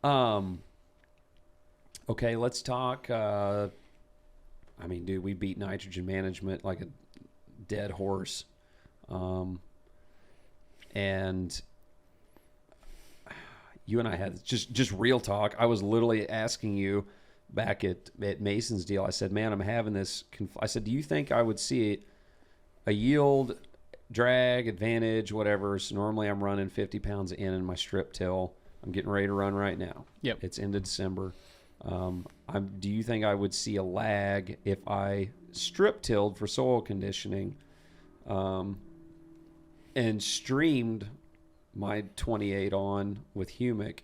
Okay, let's talk. Dude, we beat nitrogen management like a dead horse. And you and I had just real talk. I was literally asking you back at Mason's deal. I said, man, I'm having this. I said, do you think I would see a yield, drag, advantage, whatever? So normally I'm running 50 pounds in my strip till. I'm getting ready to run right now. Yep. It's end of December. Do you think I would see a lag if I strip tilled for soil conditioning and streamed my 28 on with humic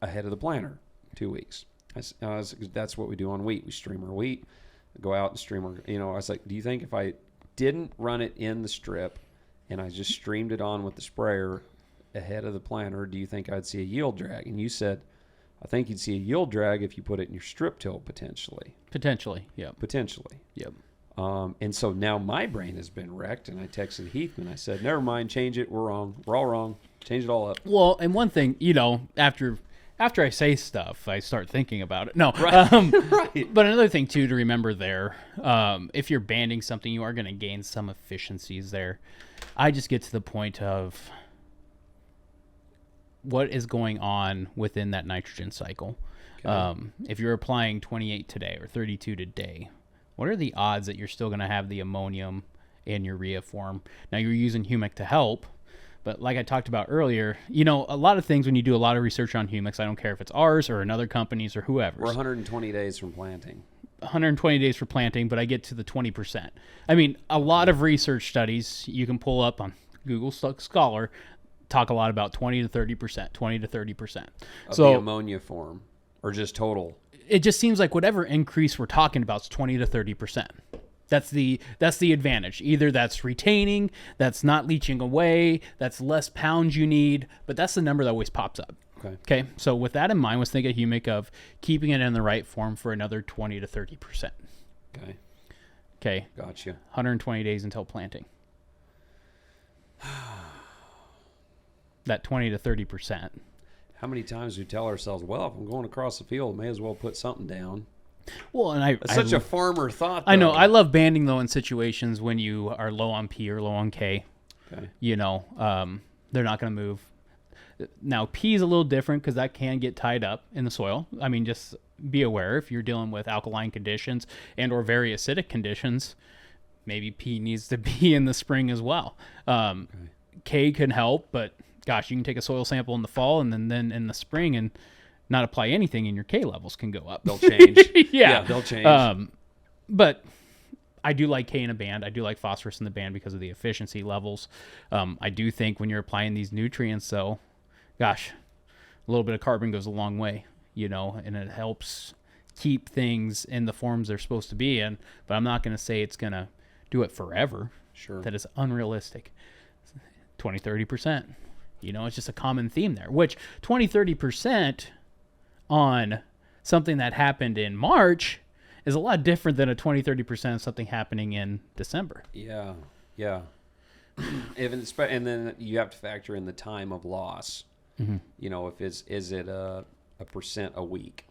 ahead of the planter 2 weeks? That's what we do on wheat. We stream our wheat, go out and stream our, I was like, do you think if I didn't run it in the strip and I just streamed it on with the sprayer ahead of the planter, do you think I'd see a yield drag? And you said, I think you'd see a yield drag if you put it in your strip till potentially. Potentially, yep. Potentially. Yep. And so now my brain has been wrecked, and I texted Heathman. I said, never mind, change it. We're wrong. We're all wrong. Change it all up. Well, and one thing, after I say stuff, I start thinking about it. No. Right. Right. But another thing, too, to remember there, if you're banding something, you are going to gain some efficiencies there. I just get to the point of what is going on within that nitrogen cycle. Okay. If you're applying 28 today or 32 today, what are the odds that you're still going to have the ammonium in urea form? Now, you're using humic to help, but like I talked about earlier, a lot of things when you do a lot of research on humics, I don't care if it's ours or another company's or whoever's. We're 120 days from planting. 120 days for planting, but I get to the 20%. I mean, a lot of research studies you can pull up on Google Scholar talk a lot about 20 to 30%, 20 to 30%. Of the ammonia form, or just total? It just seems like whatever increase we're talking about is 20 to 30%. That's the advantage. Either that's retaining, that's not leaching away, that's less pounds you need, but that's the number that always pops up. Okay. So with that in mind, let's think of humic of keeping it in the right form for another 20 to 30%. Okay. Gotcha. 120 days until planting. That 20 to 30%. How many times do we tell ourselves, well, if I'm going across the field, I may as well put something down? Well, and It's such a farmer thought, though. I know. I love banding, though, in situations when you are low on P or low on K. Okay. They're not going to move. Now, P is a little different because that can get tied up in the soil. I mean, just be aware if you're dealing with alkaline conditions and or very acidic conditions, maybe P needs to be in the spring as well. K can help, but gosh, you can take a soil sample in the fall and then in the spring and not apply anything, and your K levels can go up. They'll change. Yeah, they'll change. But I do like K in a band. I do like phosphorus in the band because of the efficiency levels. I do think when you're applying these nutrients, though, gosh, a little bit of carbon goes a long way, and it helps keep things in the forms they're supposed to be in. But I'm not going to say it's going to do it forever. Sure. That is unrealistic. 20, 30%. It's just a common theme there, which 20, 30% on something that happened in March is a lot different than a 20, 30% of something happening in December. Yeah. And then you have to factor in the time of loss. Mm-hmm. Is it a percent a week?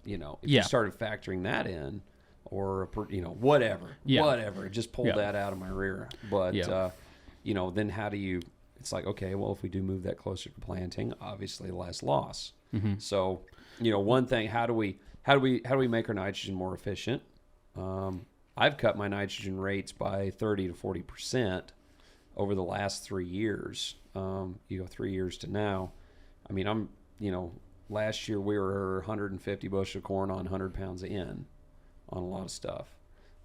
If you started factoring that in, or whatever, just pull that out of my rear. But then how do you? It's like, okay, well, if we do move that closer to planting, obviously less loss. Mm-hmm. So, one thing, how do we make our nitrogen more efficient? I've cut my nitrogen rates by 30 to 40% over the last 3 years. 3 years to now. I mean, last year we were 150 bushel of corn on 100 pounds in on a lot of stuff.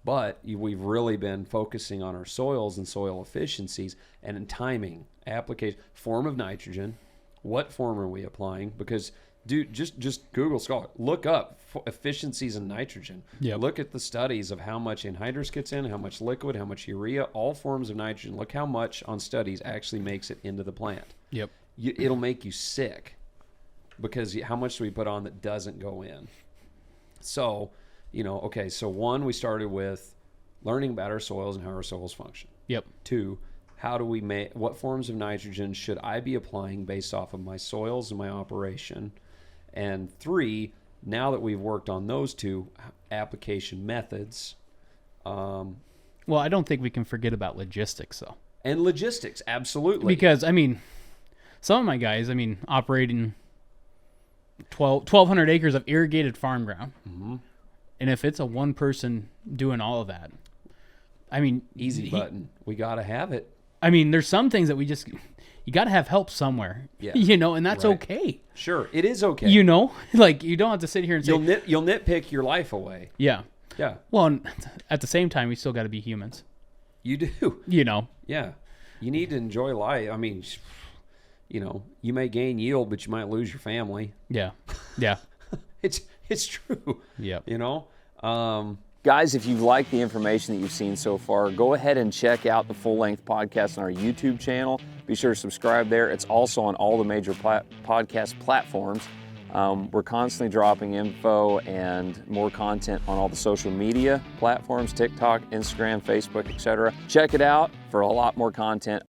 But we've really been focusing on our soils and soil efficiencies and in timing, application, form of nitrogen. What form are we applying? Because, dude, just Google Scholar. Look up efficiencies in nitrogen. Yep. Look at the studies of how much anhydrous gets in, how much liquid, how much urea, all forms of nitrogen. Look how much on studies actually makes it into the plant. Yep. It'll make you sick because how much do we put on that doesn't go in? So... so one, we started with learning about our soils and how our soils function. Yep. 2, what forms of nitrogen should I be applying based off of my soils and my operation? And 3, now that we've worked on those 2 application methods. Well, I don't think we can forget about logistics, though. And logistics, absolutely. Because, I mean, some of my guys, I mean, operating 1,200 acres of irrigated farm ground. Mm-hmm. And if it's a one person doing all of that, I mean... Easy button. We got to have it. I mean, there's some things that you got to have help somewhere, you know, and that's okay. Sure, it is okay. You know, like you don't have to sit here and say... You'll nitpick your life away. Yeah. Yeah. Well, and at the same time, we still got to be humans. You do. You know. Yeah. You need to enjoy life. I mean, you know, you may gain yield, but you might lose your family. Yeah. Yeah. It's true. Yeah. You know? Guys, if you've liked the information that you've seen so far, go ahead and check out the full-length podcast on our YouTube channel. Be sure to subscribe there. It's also on all the major podcast platforms. We're constantly dropping info and more content on all the social media platforms, TikTok, Instagram, Facebook, etc. Check it out for a lot more content.